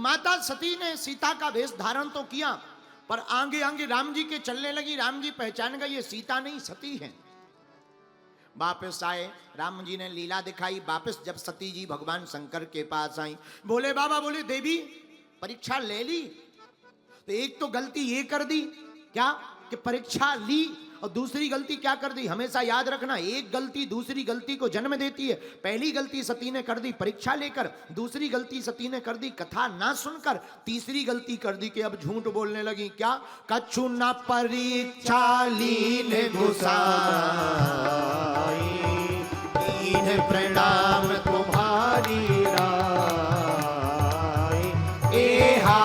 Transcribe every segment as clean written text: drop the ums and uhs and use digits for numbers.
माता सती ने सीता का वेश धारण तो किया, पर आगे आगे राम जी के चलने लगी। राम जी पहचान गए ये सीता नहीं सती है। वापस आए, राम जी ने लीला दिखाई। वापस जब सती जी भगवान शंकर के पास आई, बोले बाबा, बोले देवी परीक्षा ले ली, तो एक तो गलती ये कर दी क्या कि परीक्षा ली, और दूसरी गलती क्या कर दी, हमेशा याद रखना एक गलती दूसरी गलती को जन्म देती है। पहली गलती सती ने कर दी परीक्षा लेकर, दूसरी गलती सती ने कर दी कथा ना सुनकर, तीसरी गलती कर दी कि अब झूठ बोलने लगी। क्या, कछु न परीक्षा लीन गुसाई, दीन प्रणाम तुम्हारी राय। एहा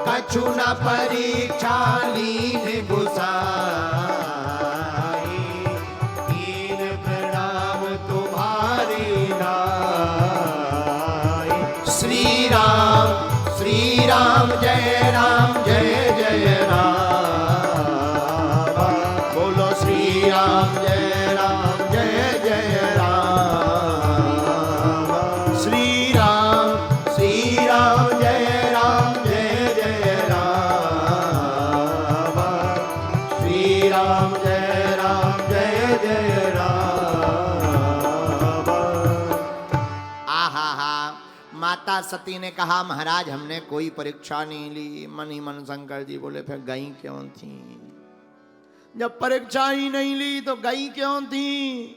कछु न परीक्षा लीन गुसाई, दीन प्रणाम तुम्हारी राय। श्री राम जय जय राम, बोलो श्री राम जय जय राम। श्री राम जय जय राम, श्री राम जय जय राम। आहा हा, माता सती ने कहा महाराज हमने कोई परीक्षा नहीं ली। मन ही मन शंकर जी बोले फिर गई क्यों थी? जब परीक्षा ही नहीं ली तो गई क्यों थी?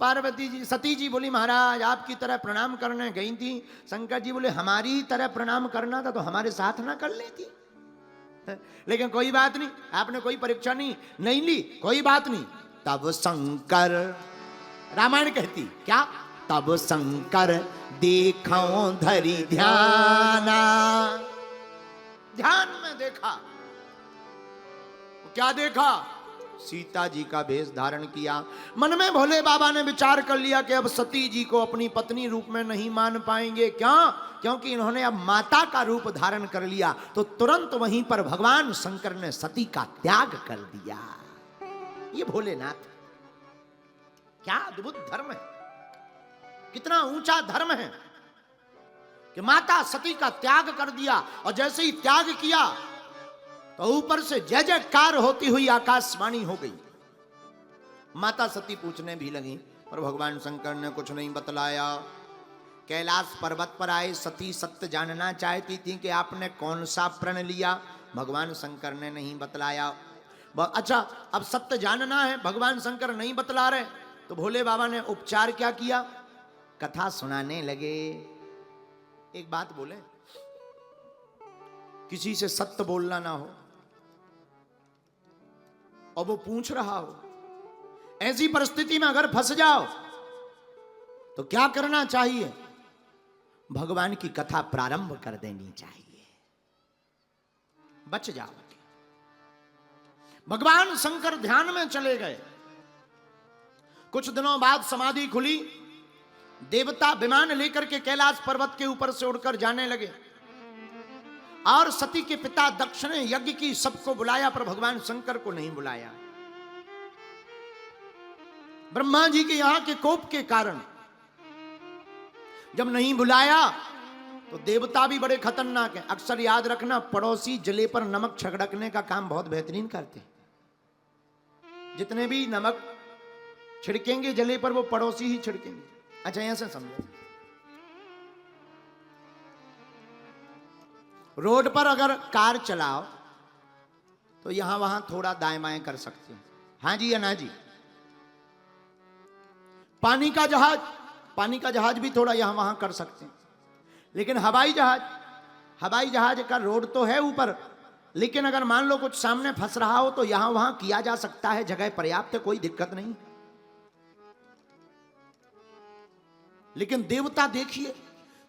पार्वती जी, सती जी बोली महाराज आपकी तरह प्रणाम करने गई थी। शंकर जी बोले हमारी तरह प्रणाम करना था तो हमारे साथ ना कर लेती। लेकिन कोई बात नहीं, आपने कोई परीक्षा नहीं ली, कोई बात नहीं। तब शंकर, रामायण कहती क्या, तब शंकर देखो धरी ध्याना, ध्यान में देखा। क्या देखा? सीता जी का भेष धारण किया। मन में भोले बाबा ने विचार कर लिया कि अब सती जी को अपनी पत्नी रूप में नहीं मान पाएंगे। क्यों? क्योंकि इन्होंने अब माता का रूप धारण कर लिया। तो तुरंत वहीं पर भगवान शंकर ने सती का त्याग कर दिया। ये भोलेनाथ, क्या अद्भुत धर्म है, कितना ऊंचा धर्म है कि माता सती का त्याग कर दिया। और जैसे ही त्याग किया तो ऊपर से जय जयकार होती हुई आकाशवाणी हो गई। माता सती पूछने भी लगी, पर भगवान शंकर ने कुछ नहीं बतलाया। कैलाश पर्वत पर आए, सती सत्य जानना चाहती थी कि आपने कौन सा प्रण लिया। भगवान शंकर ने नहीं बतलाया। अच्छा, अब सत्य जानना है, भगवान शंकर नहीं बतला रहे, तो भोले बाबा ने उपचार क्या किया? कथा सुनाने लगे। एक बात बोले, किसी से सत्य बोलना ना हो और वो पूछ रहा हो, ऐसी परिस्थिति में अगर फंस जाओ तो क्या करना चाहिए? भगवान की कथा प्रारंभ कर देनी चाहिए, बच जाओ। भगवान शंकर ध्यान में चले गए। कुछ दिनों बाद समाधि खुली। देवता विमान लेकर के कैलाश पर्वत के ऊपर से उड़कर जाने लगे। और सती के पिता दक्ष ने यज्ञ की सबको बुलाया, पर भगवान शंकर को नहीं बुलाया। ब्रह्मा जी के यहां के कोप के कारण जब नहीं बुलाया तो देवता भी बड़े खतरनाक हैं। अक्सर याद रखना, पड़ोसी जले पर नमक छिड़कने का काम बहुत बेहतरीन करते हैं। जितने भी नमक छिड़केंगे जले पर, वो पड़ोसी ही छिड़केंगे। अच्छा, ऐसे समझो, रोड पर अगर कार चलाओ तो यहां वहां थोड़ा दाएं बाएं कर सकते हो, हाँ जी या ना जी। पानी का जहाज भी थोड़ा यहां वहां कर सकते हैं। लेकिन हवाई जहाज का रोड तो है ऊपर, लेकिन अगर मान लो कुछ सामने फंस रहा हो तो यहां वहां किया जा सकता है, जगह पर्याप्त है, कोई दिक्कत नहीं। लेकिन देवता देखिए,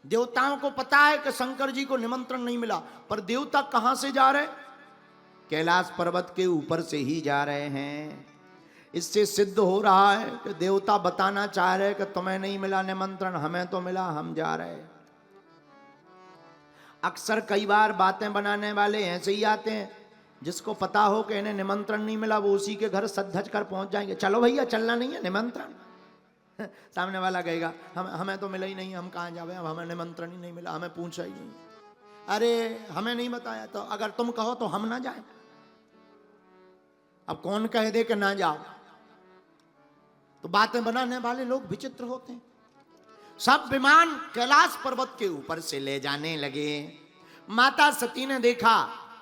देवताओं को पता है कि शंकर जी को निमंत्रण नहीं मिला, पर देवता कहां से जा रहे? कैलाश पर्वत के ऊपर से ही जा रहे हैं। इससे सिद्ध हो रहा है कि देवता बताना चाह रहे कि तुम्हें नहीं मिला निमंत्रण, हमें तो मिला, हम जा रहे। अक्सर कई बार बातें बनाने वाले ऐसे ही आते हैं, जिसको पता हो कि इन्हें निमंत्रण नहीं मिला, वो उसी के घर सज धज कर पहुंच जाएंगे। चलो भैया, चलना नहीं है, निमंत्रण। सामने वाला कहेगा हमें तो मिला ही नहीं, हम कहाँ जावे, अब हमें निमंत्रण ही नहीं मिला, हमें पूछा ही नहीं। अरे हमें नहीं बताया, तो अगर तुम कहो तो हम ना जाएं। अब कौन कह दे कि ना जाओ। तो बातें बनाने वाले लोग विचित्र होते हैं। सब विमान कैलाश पर्वत के ऊपर से ले जाने लगे। माता सती ने देखा,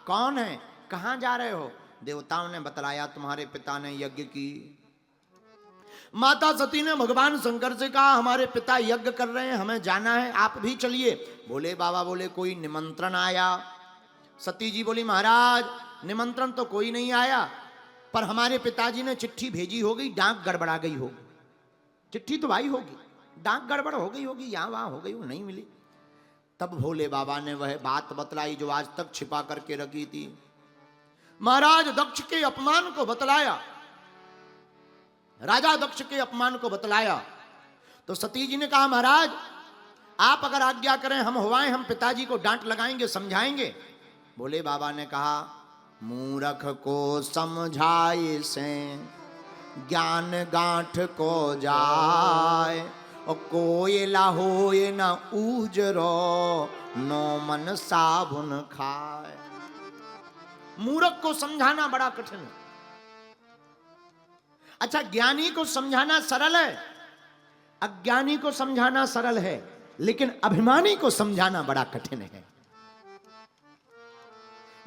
कौन है, कहां जा रहे हो? देवताओं ने बतलाया, तुम्हारे पिता ने यज्ञ की। माता सती ने भगवान शंकर से कहा, हमारे पिता यज्ञ कर रहे हैं, हमें जाना है, आप भी चलिए। बोले बाबा बोले कोई निमंत्रण आया? सती जी बोली, महाराज निमंत्रण तो कोई नहीं आया, पर हमारे पिताजी ने चिट्ठी भेजी होगी, डाक गड़बड़ा गई होगी। चिट्ठी तो आई होगी, डाक गड़बड़ हो गई होगी, यहां वहां हो गई, वो नहीं मिली। तब भोले बाबा ने वह बात बतलाई जो आज तक छिपा करके रखी थी। महाराज दक्ष के अपमान को बतलाया, राजा दक्ष के अपमान को बतलाया। तो सती जी ने कहा, महाराज आप अगर आज्ञा करें हम हुआएं, हम पिताजी को डांट लगाएंगे, समझाएंगे। भोले बाबा ने कहा, मूर्ख को समझाए से ज्ञान गांठ को जाए, और कोयला होए न उजरो, नो मन साबुन खाए। मूर्ख को समझाना बड़ा कठिन है। अच्छा, ज्ञानी को समझाना सरल है, अज्ञानी को समझाना सरल है, लेकिन अभिमानी को समझाना बड़ा कठिन है।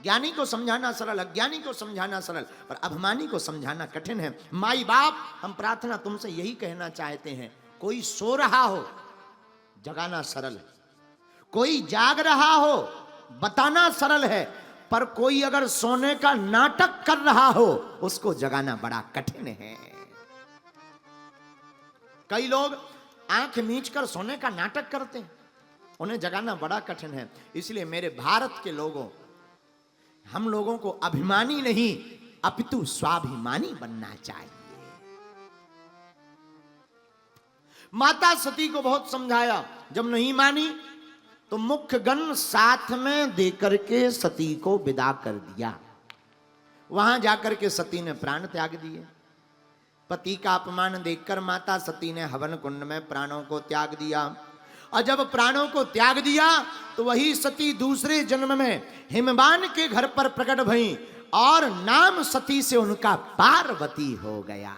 ज्ञानी को समझाना सरल, अज्ञानी को समझाना सरल, पर अभिमानी को समझाना कठिन है। माई बाप, हम प्रार्थना तुमसे यही कहना चाहते हैं, कोई सो रहा हो जगाना सरल है, कोई जाग रहा हो बताना सरल है, पर कोई अगर सोने का नाटक कर रहा हो उसको जगाना बड़ा कठिन है। कई लोग आंख मीचकर सोने का नाटक करते हैं, उन्हें जगाना बड़ा कठिन है। इसलिए मेरे भारत के लोगों, हम लोगों को अभिमानी नहीं अपितु स्वाभिमानी बनना चाहिए। माता सती को बहुत समझाया, जब नहीं मानी तो मुख्य गण साथ में देकर के सती को विदा कर दिया। वहां जाकर के सती ने प्राण त्याग दिए। पति का अपमान देखकर माता सती ने हवन कुंड में प्राणों को त्याग दिया। और जब प्राणों को त्याग दिया तो वही सती दूसरे जन्म में हिमवान के घर पर प्रकट भई और नाम सती से उनका पार्वती हो गया।